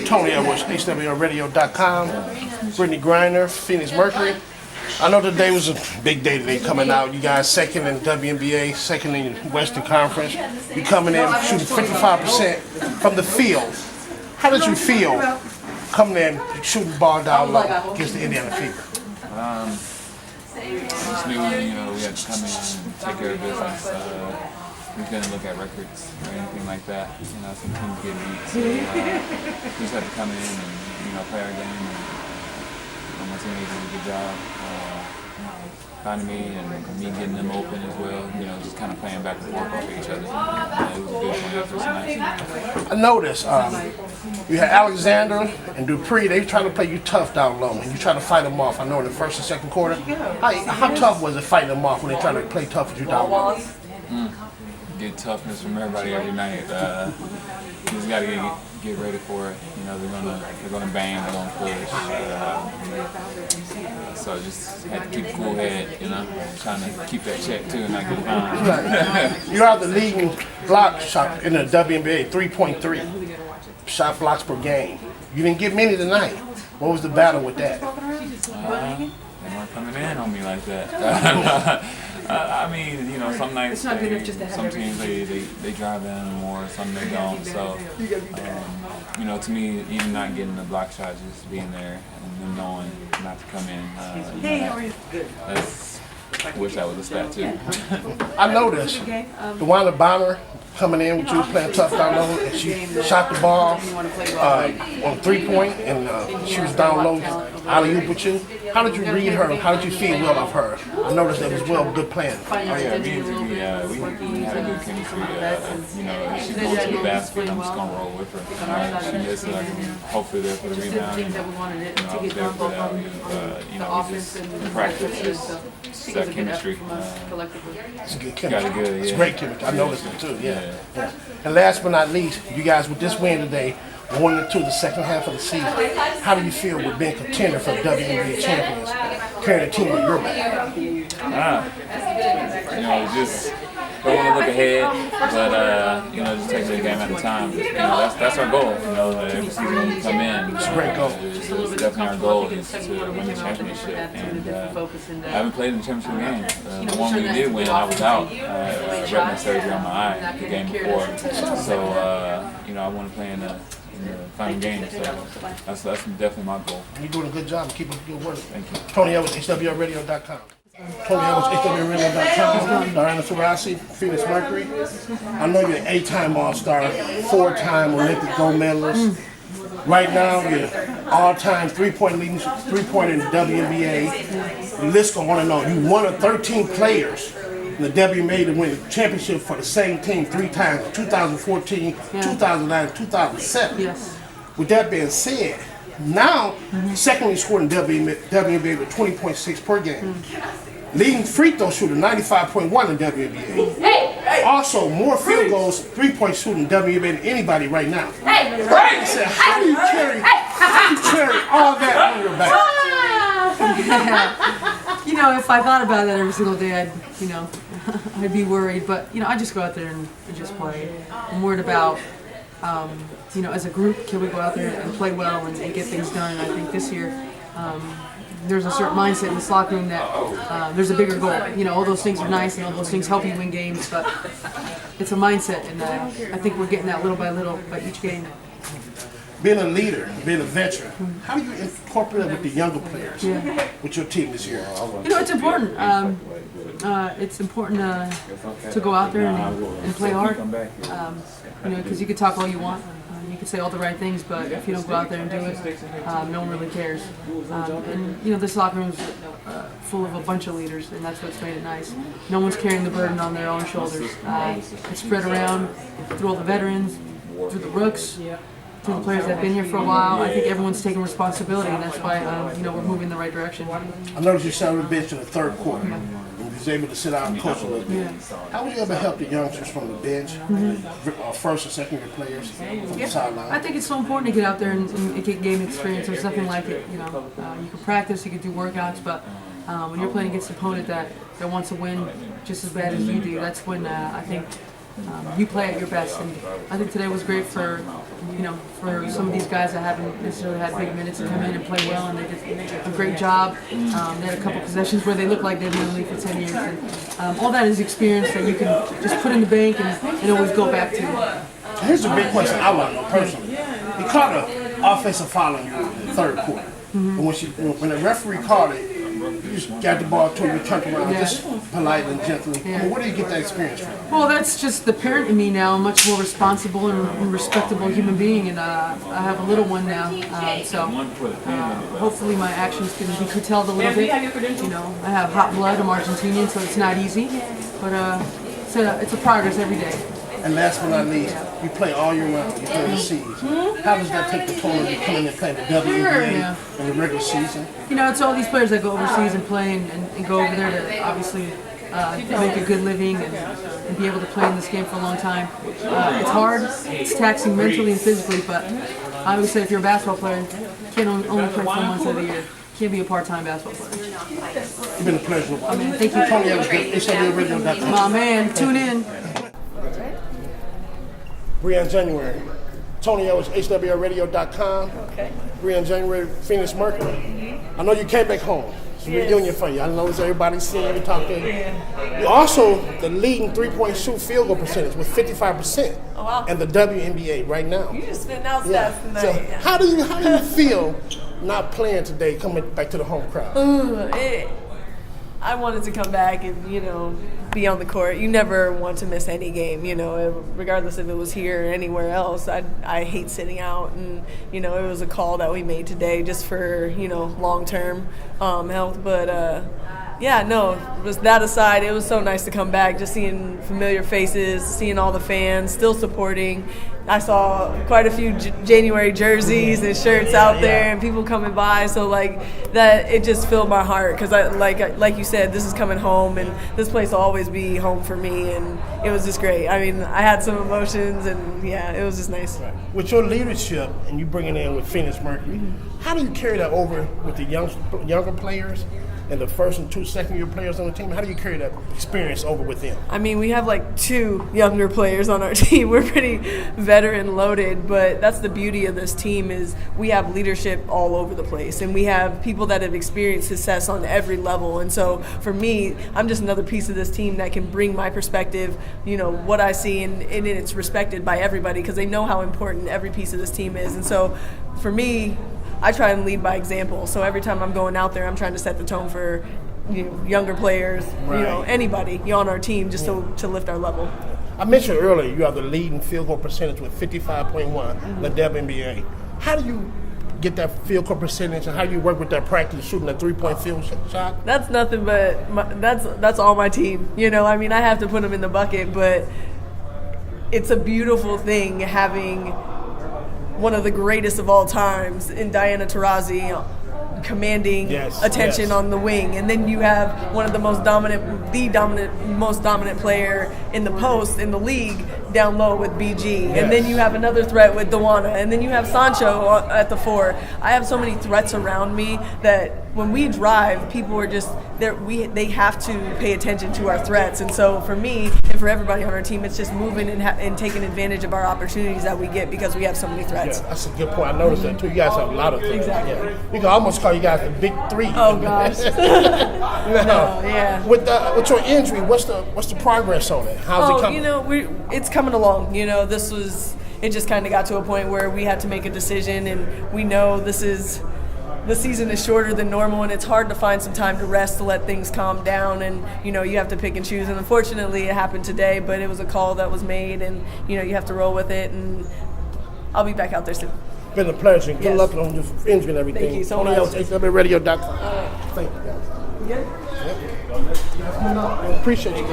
Tony Edwards, HWLRADIO.com. Brittany Griner, Phoenix Mercury. I know today was a big day today coming out. You guys second in WNBA, second in Western Conference. You coming in shooting 55% from the field. How did you feel coming in shooting the ball down low against the Indiana Fever? Just knew, we had to come in and take care of business. We didn't look at records or anything like that. Some teams get beat, so we just had to come in and play our game. And my teammates did a good job finding me and me getting them open as well. Just kind of playing back and forth off each other. It was a good one for tonight. I noticed you had Alexander and Dupree. They trying to play you tough down low, and you try to fight them off. I know in the first and second quarter. How tough was it fighting them off when they try to play tough with you down low? Get toughness from everybody every night. You just got to get ready for it. They're gonna bang, they're gonna push. So just had to keep a cool head. Trying to keep that check too and not get fouled. Right. You are the leading block shot in the WNBA, 3.3 shot blocks per game. You didn't get many tonight. What was the battle with that? They weren't coming in on me like that. Some nights, some teams they drive in more, some they don't. So, to me, even not getting the block shot, just being there and them knowing not to come in, I wish that was a stat too. I noticed Wnba coming in with you playing tough down low, and she shot the ball on 3-point, and she was down low, alley-oop with you. How did you read her? How did you feel well of her? I noticed that was good playing. Oh yeah, me and Ziggy, we had a good chemistry. If she goes to the basket, I'm just gonna roll with her. She misses, I can hopefully there for the rebound. I was there for that. We just in practice, just that chemistry. It's good chemistry. It's great chemistry. I noticed it too. Yeah. And last but not least, you guys with this win today, going into the second half of the season, how do you feel with being contender for WNBA champions, carrying a team on your back? Just don't want to look ahead, but just take it a game at a time. That's our goal. Every season when we come in, it's a great goal. It's definitely our goal is to win the championship. And I haven't played in the championship game. The one we did win, I was out. Retina surgery on my eye the game before. So I want to play in the final game. So that's definitely my goal. You're doing a good job. Keep up your work. Thank you. Tony Edwards, HWLRadio.com. Tony Edwards, HWLRadio.com. Taurasi, Phoenix Mercury. I know you're an 8-time All-Star, 4-time Olympic gold medalist. Right now, you're all-time three-point in the WNBA. The list goes on and on. You're one of 13 players in the WNBA to win the championship for the same team 3 times: 2014, 2009, 2007. Yes. With that being said, now secondly scored in WNBA with 20.6 per game. Leading free throw shooter, 95.1 in WNBA. Also, more field goals, 3-point shooting in WNBA than anybody right now. I said, how do you carry all that on your back? If I thought about that every single day, I'd be worried. But I just go out there and just play. I'm worried about, as a group, can we go out there and play well and get things done? And I think this year, there's a certain mindset in this locker room that there's a bigger goal. All those things are nice and all those things help you win games, but it's a mindset, and I think we're getting that little by little by each game. Being a leader, being a veteran, how do you incorporate it with the younger players with your team this year? It's important. It's important to go out there and play hard. Because you can talk all you want. You can say all the right things, but if you don't go out there and do it, no one really cares. This locker room is full of a bunch of leaders, and that's what's made it nice. No one's carrying the burden on their own shoulders. It's spread around through all the veterans, through the rooks, through the players that have been here for a while. I think everyone's taking responsibility, and that's why we're moving in the right direction. I noticed you sat on the bench in the third quarter. You was able to sit out and coach a little bit. How would you ever help the youngsters from the bench, first and second year players from the sideline? I think it's so important to get out there and get game experience. There's nothing like it. You can practice, you can do workouts, but when you're playing against an opponent that wants to win just as bad as you do, that's when I think you play at your best. And I think today was great for for some of these guys that haven't necessarily had big minutes to come in and play well, and they did a great job. They had a couple possessions where they looked like they've been in the league for 10 years. And all that is experience that you can just put in the bank and always go back to. Here's a big question I want to know personally. He caught an offensive foul in the third quarter. And when the referee called it, you just got the ball to him, you turned around, just polite and gently. I mean, where do you get that experience from? Well, that's just the parent in me now. I'm a much more responsible and respectable human being, and I have a little one now. So hopefully my actions can be curtailed a little bit. I have hot blood. I'm Argentinian, so it's not easy. But it's a progress every day. And last but not least, you play all year round, you play overseas. How does that take the toll of you coming and playing the WNBA in the regular season? It's all these players that go overseas and play and go over there to obviously make a good living and be able to play in this game for a long time. It's hard, it's taxing mentally and physically, but I always say if you're a basketball player, you can't only play 4 months of the year. You can't be a part-time basketball player. It's been a pleasure. Thank you. Tony Evans, HWLRADIO.COM. My man, tune in. We're in January. Tony Evans, HWLRADIO.com. Okay. We're in January, Phoenix Mercury. I know you came back home. It's a reunion for you. I know everybody's seeing you talking. You're also the leading three-point shoot field goal percentage with 55%. Oh, wow. And the WNBA right now. You just spitting out stats tonight. So how do you feel not playing today, coming back to the home crowd? I wanted to come back and, be on the court. You never want to miss any game, regardless if it was here or anywhere else. I hate sitting out, and, it was a call that we made today just for, long-term health. But, was that aside, it was so nice to come back, just seeing familiar faces, seeing all the fans still supporting. I saw quite a few January jerseys and shirts out there, and people coming by. So that, it just filled my heart because like you said, this is coming home, and this place will always be home for me. And it was just great. I mean, I had some emotions, and it was just nice. With your leadership and you bringing in with Phoenix Mercury, how do you carry that over with the younger players? And the first and 2 second-year players on the team, how do you carry that experience over with them? I mean, we have 2 younger players on our team. We're pretty veteran loaded, but that's the beauty of this team is we have leadership all over the place, and we have people that have experienced success on every level. And so for me, I'm just another piece of this team that can bring my perspective, what I see, and it's respected by everybody because they know how important every piece of this team is. And so for me, I try and lead by example. So every time I'm going out there, I'm trying to set the tone for younger players, anybody on our team, just to lift our level. I mentioned earlier you have the leading field goal percentage with 55.1, the WNBA. How do you get that field goal percentage, and how do you work with that practice shooting that 3-point field shot? That's nothing but that's all my team. I mean, I have to put them in the bucket, but it's a beautiful thing having one of the greatest of all times in Diana Taurasi commanding attention on the wing, and then you have one of the most dominant player in the post in the league down low with BG, and then you have another threat with Wnba, and then you have Sancho at the 4. I have so many threats around me that when we drive, people are just there. They have to pay attention to our threats, and so for me and for everybody on our team, it's just moving and taking advantage of our opportunities that we get because we have so many threats. Yeah, that's a good point. I noticed that too. You guys have a lot of threats. Exactly. Yeah. We can almost call you guys the big 3. Oh gosh. With your injury, what's the progress on it? How's it coming? It's coming along. It just kind of got to a point where we had to make a decision, and we know the season is shorter than normal, and it's hard to find some time to rest to let things calm down, and you have to pick and choose. And unfortunately, it happened today, but it was a call that was made, and you have to roll with it. And I'll be back out there soon. It's been a pleasure. Good luck on your injury and everything. Thank you so much. HWLRadio.com. Thank you guys. You good? I appreciate you guys.